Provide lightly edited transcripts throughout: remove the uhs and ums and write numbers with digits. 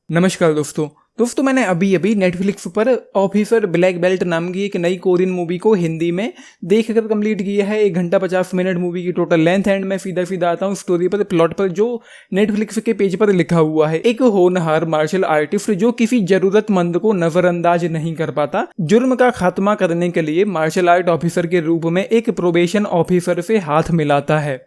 नमस्कार दोस्तों मैंने अभी अभी नेटफ्लिक्स पर ऑफिसर ब्लैक बेल्ट नाम की एक नई कोरियन मूवी को हिंदी में देखकर कंप्लीट किया है। 1 घंटा 50 मिनट मूवी की टोटल लेंथ। एंड मैं सीधा आता हूँ स्टोरी पर, प्लॉट पर, जो नेटफ्लिक्स के पेज पर लिखा हुआ है। एक होनहार मार्शल आर्टिस्ट जो किसी जरूरतमंद को नजरअंदाज नहीं कर पाता, जुर्म का खात्मा करने के लिए मार्शल आर्ट ऑफिसर के रूप में एक प्रोबेशन ऑफिसर से हाथ मिलाता है।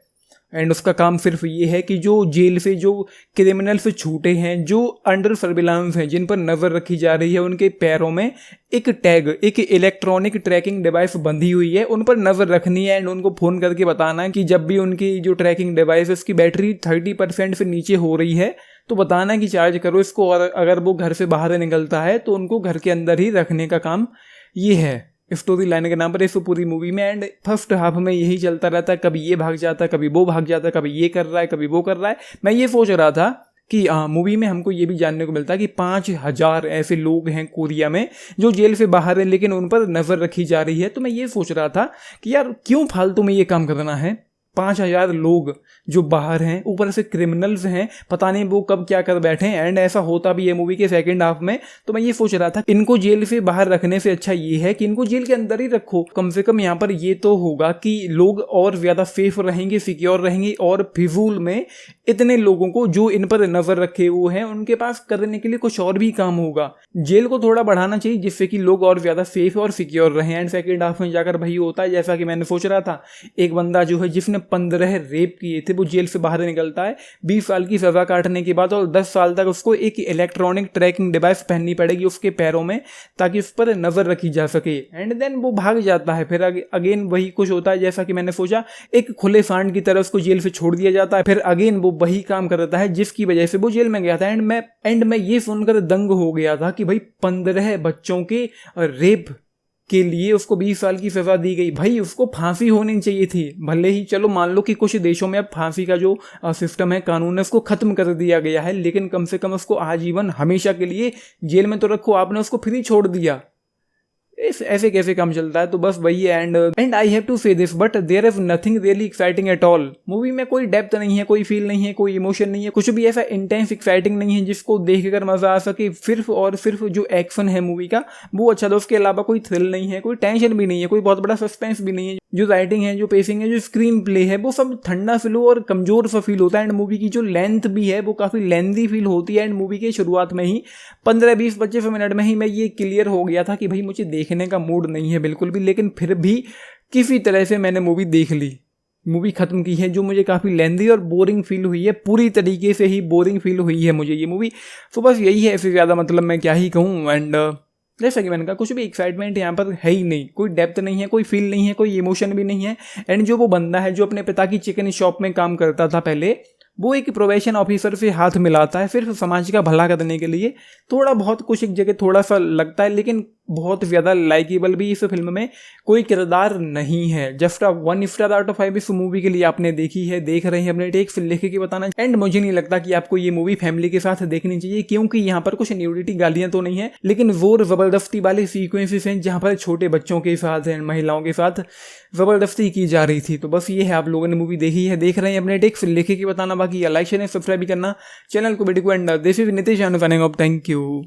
एंड उसका काम सिर्फ ये है कि जो जेल से जो क्रिमिनल्स छूटे हैं, जो अंडर सर्विलांस हैं, जिन पर नज़र रखी जा रही है, उनके पैरों में एक टैग, एक इलेक्ट्रॉनिक ट्रैकिंग डिवाइस बंधी हुई है, उन पर नज़र रखनी है। एंड उनको फ़ोन करके बताना है कि जब भी उनकी जो ट्रैकिंग डिवाइस है उसकी बैटरी 30% से नीचे हो रही है तो बताना है कि चार्ज करो इसको। और अगर वो घर से बाहर निकलता है तो उनको घर के अंदर ही रखने का काम ये है स्टोरी लाइन के नाम पर इस पूरी मूवी में। एंड फर्स्ट हाफ में यही चलता रहता है, कभी ये भाग जाता है, कभी वो भाग जाता है, कभी ये कर रहा है, कभी वो कर रहा है। मैं ये सोच रहा था कि मूवी में हमको ये भी जानने को मिलता है कि 5000 ऐसे लोग हैं कोरिया में जो जेल से बाहर हैं, लेकिन उन पर नज़र रखी जा रही है। तो मैं ये सोच रहा था कि यार क्यों फालतू में ये काम करना है। 5000 लोग जो बाहर हैं, ऊपर से क्रिमिनल्स हैं, पता नहीं वो कब क्या कर बैठे हैं। एंड ऐसा होता भी है मूवी के सेकंड हाफ में। तो मैं ये सोच रहा था इनको जेल से बाहर रखने से अच्छा ये है कि इनको जेल के अंदर ही रखो। कम से कम यहाँ पर ये तो होगा कि लोग और ज़्यादा सेफ रहेंगे, सिक्योर रहेंगे। और फिजूल में इतने लोगों को जो इन पर नज़र रखे हुए हैं उनके पास करने के लिए कुछ और भी काम होगा। जेल को थोड़ा बढ़ाना चाहिए जिससे कि लोग और ज़्यादा सेफ और सिक्योर रहें। एंड सेकंड हाफ में जाकर भाई होता है जैसा कि मैंने सोच रहा था। एक बंदा जो है जिसने 15 रेप किए थे वो जेल से बाहर निकलता है 20 साल की सजा काटने के बाद, और 10 साल तक उसको एक इलेक्ट्रॉनिक ट्रैकिंग डिवाइस पहननी पड़ेगी उसके पैरों में ताकि उस पर नजर रखी जा सके। एंड देन वो भाग जाता है। फिर अगेन वही कुछ होता है जैसा कि मैंने सोचा, एक खुले सांड की तरह उसको जेल से छोड़ दिया जाता है। फिर अगेन वो वही काम करता है जिसकी वजह से वो जेल में गया था। एंड मैं ये सुनकर दंग हो गया था कि भाई 15 बच्चों के रेप के लिए उसको 20 साल की सजा दी गई। भाई उसको फांसी होनी चाहिए थी। भले ही चलो मान लो कि कुछ देशों में अब फांसी का जो सिस्टम है, कानून है, उसको खत्म कर दिया गया है, लेकिन कम से कम उसको आजीवन हमेशा के लिए जेल में तो रखो। आपने उसको फ्री छोड़ दिया। ऐसे कैसे काम चलता है। तो बस वही है। And I have to say this but there is nothing really exciting at all. Movie में कोई डेप्थ नहीं है, कोई फील नहीं है, कोई इमोशन नहीं है, कुछ भी ऐसा इंटेंस एक्साइटिंग नहीं है जिसको देखकर मजा आ सके। सिर्फ और सिर्फ जो एक्शन है मूवी का वो अच्छा था। उसके अलावा कोई थ्रिल नहीं है, कोई टेंशन भी नहीं है, कोई बहुत बड़ा सस्पेंस भी नहीं है। जो राइटिंग है, जो पेसिंग है, जो स्क्रीन प्ले है, वो सब ठंडा स्लो और कमजोर सा फील होता है। एंड मूवी की जो लेंथ भी है वो काफी लेंथी फील होती है। एंड मूवी के शुरुआत में ही 15-20-25 मिनट में ही मैं ये क्लियर हो गया था कि भाई मुझे देखने का मूड नहीं है बिल्कुल भी। लेकिन फिर भी किसी तरह से मैंने मूवी देख ली, मूवी खत्म की है, जो मुझे काफ़ी लेंदी और बोरिंग फील हुई है। पूरी तरीके से ही बोरिंग फील हुई है मुझे ये मूवी। तो बस यही है, इससे ज़्यादा मतलब मैं क्या ही कहूँ। एंड जैसा कि मैंने कहा, कुछ भी एक्साइटमेंट यहाँ पर है ही नहीं, कोई डेप्थ नहीं है, कोई फील नहीं है, कोई इमोशन भी नहीं है। एंड जो वो बंदा है जो अपने पिता की चिकन शॉप में काम करता था पहले, वो एक प्रोबेशन ऑफिसर से हाथ मिलाता है सिर्फ समाज का भला करने के लिए। थोड़ा बहुत कुछ एक जगह थोड़ा सा लगता है, लेकिन बहुत ज़्यादा लाइकेबल भी इस फिल्म में कोई किरदार नहीं है। जस्ट 1 स्टार आउट ऑफ 5 इस मूवी के लिए आपने देखी है, देख रहे हैं, अपने टेक्स लिख के बताना। एंड मुझे नहीं लगता कि आपको ये मूवी फैमिली के साथ देखनी चाहिए, क्योंकि यहाँ पर कुछ न्यूडिटी गालियाँ तो नहीं है, लेकिन जोर ज़बरदस्ती वाले सीक्वेंसेस हैं जहाँ पर छोटे बच्चों के साथ एंड महिलाओं के साथ ज़बरदस्ती की जा रही थी। तो बस ये है, आप लोगों ने मूवी देखी है, देख रहे हैं, अपने टेक्स लिख के बताना। बाकी लाइक शेयर सब्सक्राइब भी करना चैनल को, वीडियो को। And this is Nitish, thank you.